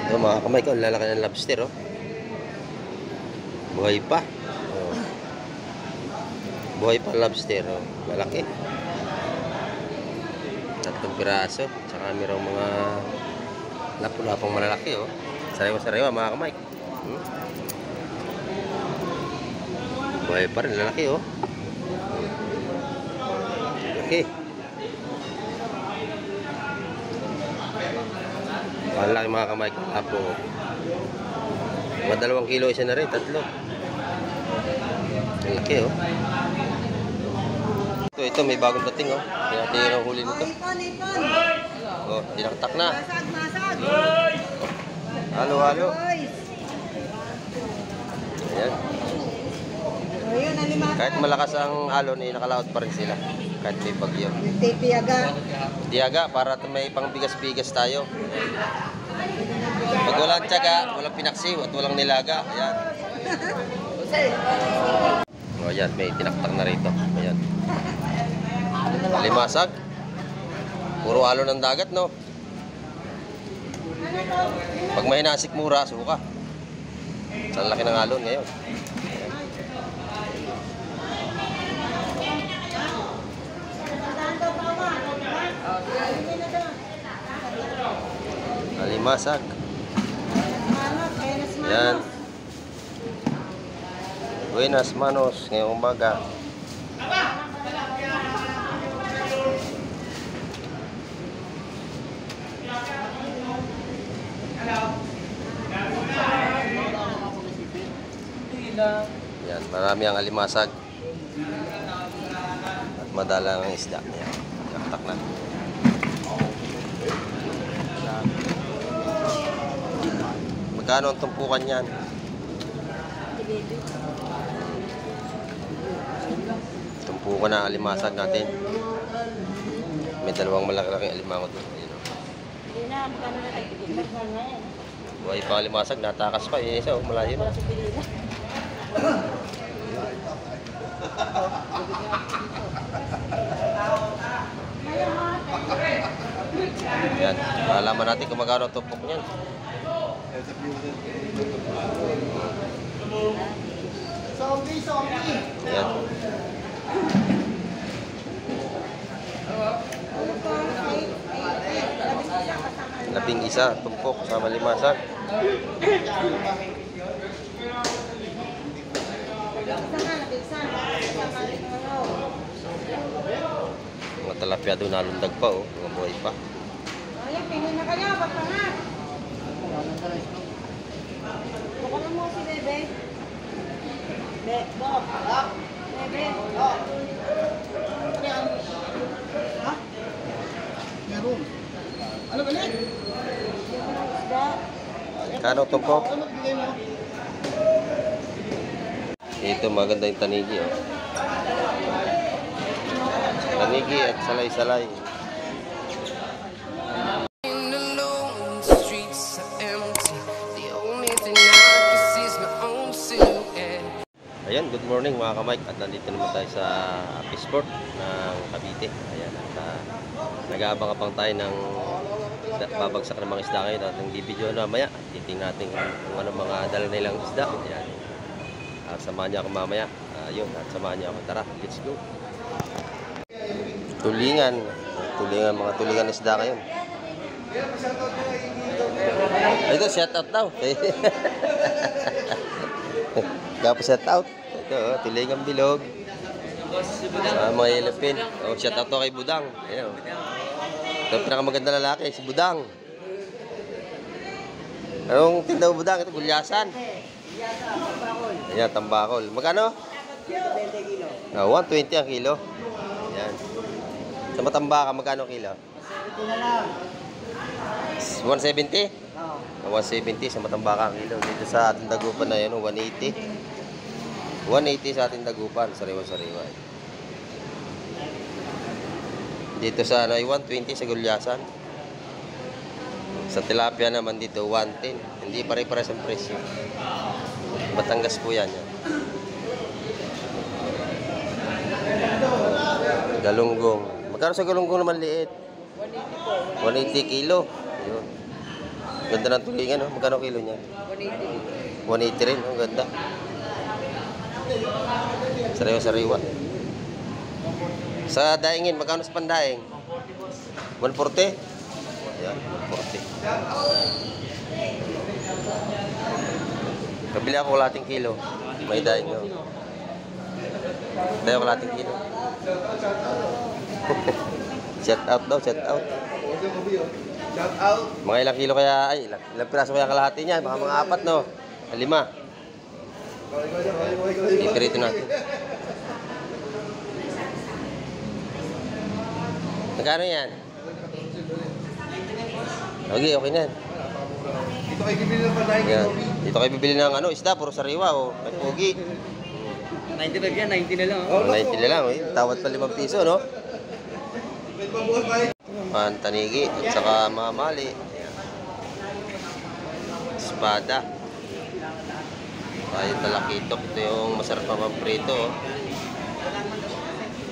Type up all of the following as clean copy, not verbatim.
Ito mga kamay ko, lalaki ng lobster oh. Buhay pa. Oh. Buhay pa lobster oh. Malaki. 3 piraso. Tsaka mayroong mga lapu-lapong malalaki oh. Sariwa-sariwa mga kamay. Buhay pa rin, lalaki oh. Laki. Malaki mga kamay ko. Apo. Mga 2 kilo isa na rin, 3. Ang laki oh. Ito may bagong dating oh. Kaya natin yung huli nito. Oh, tinaktak na. Halo. Ayan. Kahit malakas ang alon, nakalaot pa rin sila. Kahit may bagyo. Tiyaga para may pangbigas-bigas tayo. Pag walang tiyaga, walang pinaksiw at walang nilaga. Ayan. O ayan, may tinaktak na rito. Ayan. Limasag. Puro alon ng dagat, no? Pag may hinasik mura, suka. Sa laki ng alon ngayon. Alimasag. Yan. Buenas manos ngayong umaga. Yan, marami ang alimasag. At madalang ang isda. Yan, yaktak na. Magkano ang tumpukan yan? Tumpukan na alimasag natin. May 2 malaki-laking alimango doon. Buhay pa alimasag, natakas pa. Yung isa, malayo na. Yan, malaman natin kung magkano ang tumpok niyan. Ayan. Labing isa tumpok sama limasag. Mga talapia doon nalundag pa oh, mga buhay pa. Ayan, pingin na kayo, baka nga. Baka na mo si Bebe. Bebe, ha? Meron. Ano ba yan? Kano tumpok? Ito maganda yung tanigi oh. Tanigi at salay-salay. Ayan, good morning mga kamay. At nandito naman tayo sa Fishport ng Cavite. Ayan, at nag-aabang-abang tayo ng babagsak ng mga isda ngayon. At hindi video na mamaya. Titingnan natin kung ano mga dala nilang isda. Ayan. Samahan niyo ako mamaya. Ayun, at samahan niyo ako. Tara, let's go. Tulingan. Mga tulingan isda ngayon. Ito, shout out daw. Gapa shout out. Ito, tulingan bilog. Mga yellowfin. Oh, shout out to kay Budang. Ayan. Ito, pinakamaganda lalaki, si Budang. Anong tindaw Budang? Ito, gulyasan. Ayan, tambakol. Magkano? 120 kilo. 120 ang kilo. Ayan. Sa matambaka, magkano kilo? 170? 170 sa matambaka ang kilo. Dito sa ating dagupan na yun, 180. 180 sa ating dagupan, sariwa-sariwa. Dito sa ano, 120 sa gulyasan. Sa tilapia naman dito, 110. Hindi pare-pares ang presyo. Batangas po yan. Galunggong. Magkano sa galunggong naman liit? 180 kilo. Ayun. Ganda ng tulingan, no? Magkano kilo niya? 180 rin, oh, ganda. Sariwa-sariwa. Sa daingin, magkano sa pandaing? 140? Ayan, 140. Kabili ako kalating kilo. May daing, no? Dahil kalating kilo. Shout out daw, shout out. Shout out. Mga ilang kilo kaya, ay, ilang piraso kaya kalahati niya? Baka mga 4, no? 5. Ipirito natin. Magkano yan? Okay, okay na yan. Dito kayo bibili ng panay Yan. Dito kayo bibili ng ano, isda, puro sariwa, oh. May pogi. 95 yan, 90 na lang. Oh, 90 na lang, eh. Tawad pa 5 piso, no? May pabukas pa rin. Pantanigi at saka mamali. Ayan. Espada. Tayo talakitok. Ito yung masarap na pamprito, oh.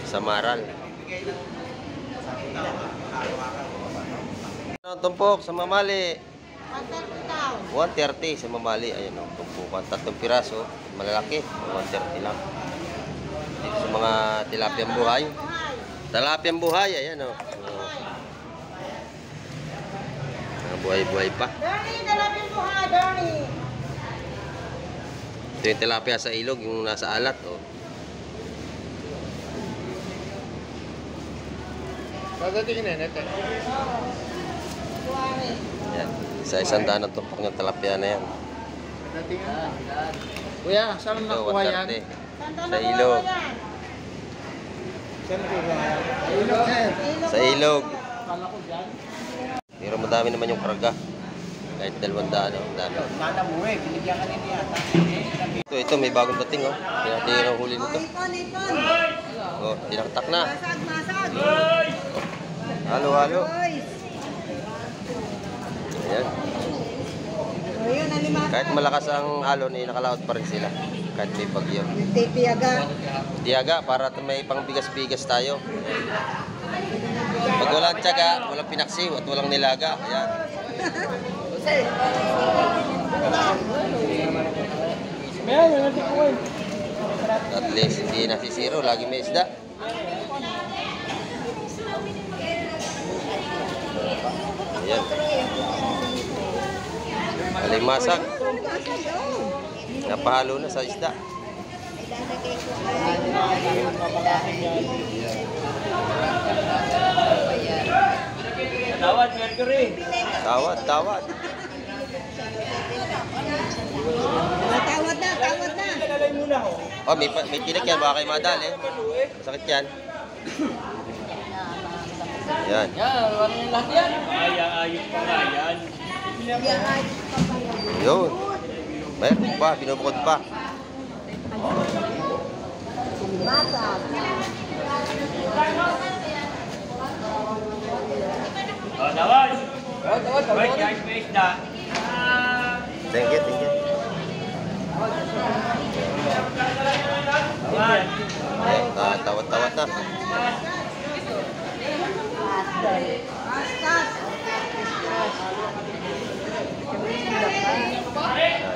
Samaral. Ano, tumpok sa mamali. 130 sa mamali. Ayan, oh, tumpukan. 3 piraso. Malalaki. 130 lang. Dito sa mga tilapiyang buhay. Tilapiyang buhay. Ayan, oh. Mga buhay-buhay pa. Dani, dalapin mo ha, Dani. Ito yung tilapia sa ilog, yung nasa alat, oh. Pagdatingin na natin. Tuwari. Yan. Sa 100 ang tumpok ng tilapia na yan. Pagdatingin na. Kuya, saan Ito, nakuha yan? 130. Sa ilog. Saan nakuha yan? Ilog, sir. Sa ilog. Kala ko dyan. Pero madami naman yung karga. Kahit 200, oh. Ang dami. Nana mo eh, binigyan ka nila yata. Ito, may bagong dating, oh. Tinatingin ang huli nito. Ipon. Oh, tinaktak na. Masag. Halo, halo. Boys. Ayan. O yun, alimasag. Kahit malakas ang alon, eh, nakalaot pa rin sila. Kahit may bagyo. Tipiyaga. Tiyaga, para may pangbigas-bigas tayo. Pag walang tiyaga, walang pinaksiw at walang nilaga. Ayan. At least hindi nasisiro, lagi may isda. Ayan. Alimasag. Napahalo na sa isda. Tawad, Mercury. Tawad, tawad. Tawad na. Oh, may tinik yan, baka kayo madali. Masakit yan. Yan. Yan, wala yung lahat yan. Ay, ayos pa nga yan. Yun. Mayroon pa, binubukod pa. Masag. Oh, tawad. Wait, guys, may isda. Thank you, thank you. Tawad. Ayan, tawad-tawad na.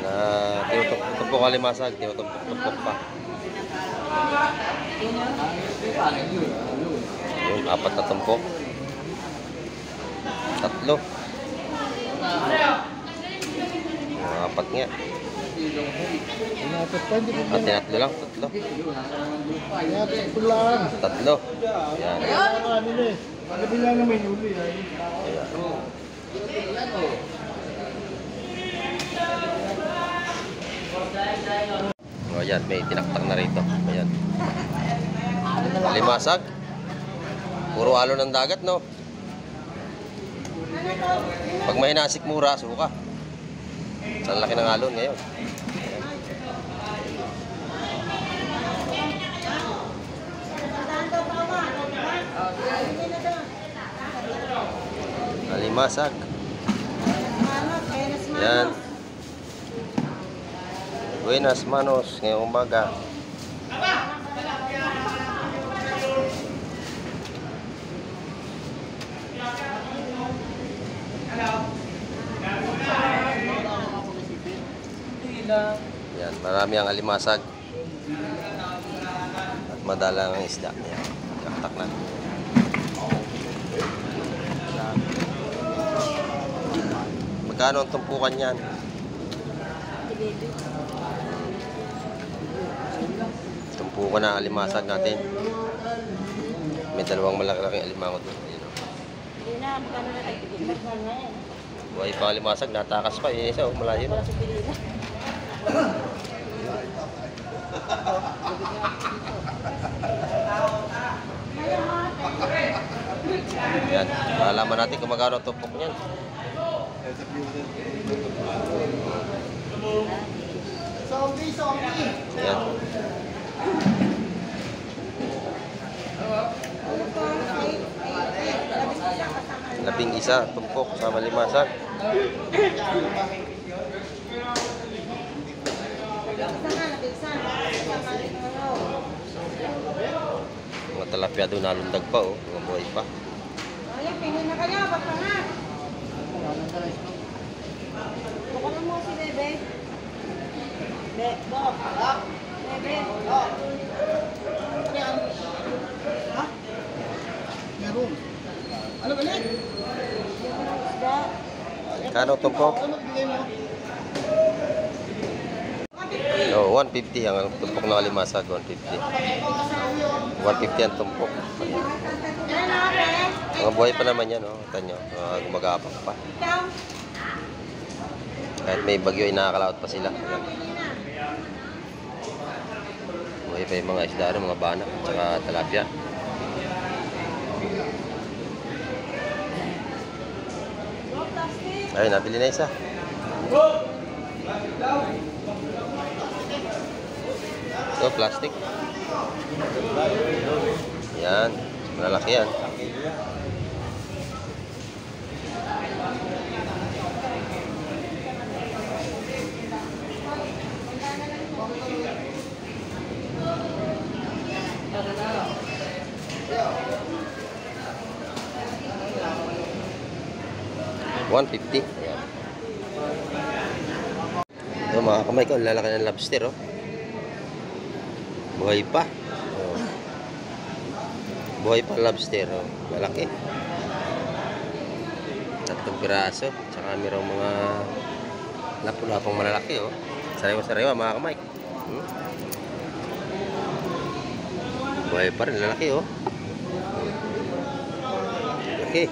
Yan, tinutumpok ang limasag, tinutumpok pa. Yun, 4 na tumpok. 3. 4 nga. At 3 lang, 3. 3. Yan. O yan, may tinaktak na rito. Ayan. Limasag. Puro alo ng dagat, no? Pag may hinasik mura, suka. Sa laki ng alon ngayon. Alimasag. Yan. Buenas manos ngayong umaga. Yan, marami ang alimasag. At madalang ang isda. Yan, kaktak na. Magkano ang tumpukan yan? Tumpukan na alimasag natin. May dalawang malaki-laking alimango doon. Ayun, oh. Hindi na, magkano na tayo pilihan? Buhay pang alimasag, natakas pa. Yung isa, oh, malayo na. Yan, malaman natin kung magkano ang tumpok niyan. Yan. Labing isa, tumpok sa malimasag. Mga talapia doon nalundag pa, oh. Mga buhay pa. Ayan, pingin na kayo, basta nga. Bukan mo si Bebe. Bebe, Yan. Ha? Meron. Ano ba yan? Isda. Kano tumpok? Ano bigay mo? Oh, 150 ang tumpok ng alimasag, 150. 150 ang tumpok. Mga buhay pa naman yan, oh. Tanyo, gumagapang pa. Kahit may bagyo, inakakalaot pa sila. Ayan. Buhay pa yung mga isda, mga banak, at saka talapia. Ay, nabili na isa. Ito, plastic. Yan, malalaki yan. $150. Ayan. Ito mga kamay ko, lalaki ng lobster, oh. Buhay pa. Oh. Buhay pa lobster, oh. Malaki. 3 piraso. Tsaka mayroong mga lapu-lapong malalaki, oh. Sariwa-sariwa mga kamay. Buhay pa rin, lalaki, oh. Laki.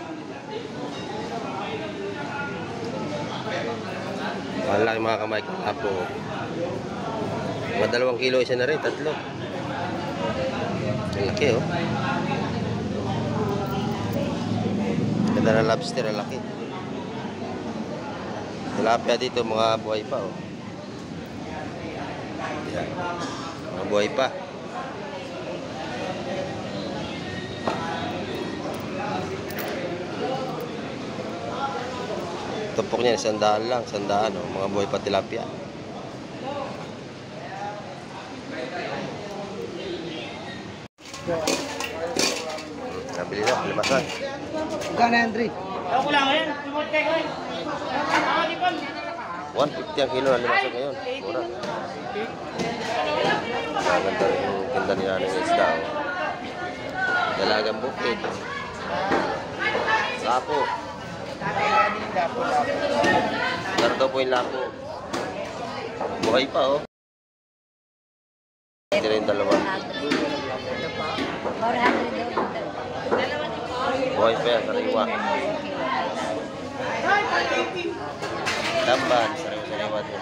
Malaki mga kamay ko. Apo. Mga 2 kilo isa na rin. 3. Ang laki, oh. Ganda na lobster. Ang laki. Tilapia dito. Mga buhay pa, oh. Yan. Mga buhay pa. Tumpok niya, 100 lang, 100, oh. Mga buhay pa tilapia. Nabili na, limasan. Gana, Andre. Ako lang ngayon. Tumot kayo ngayon. 150 ang kilo na limasan ngayon. Mura. Maganda rin yung tinda nila ng isda, oh. Dalagang bukid. Lapo. Laro daw po yung lapo. Buhay pa, oh. Hindi rin 2. Buhay pa yan, sariwa. Tamban, sariwa-sariwa din.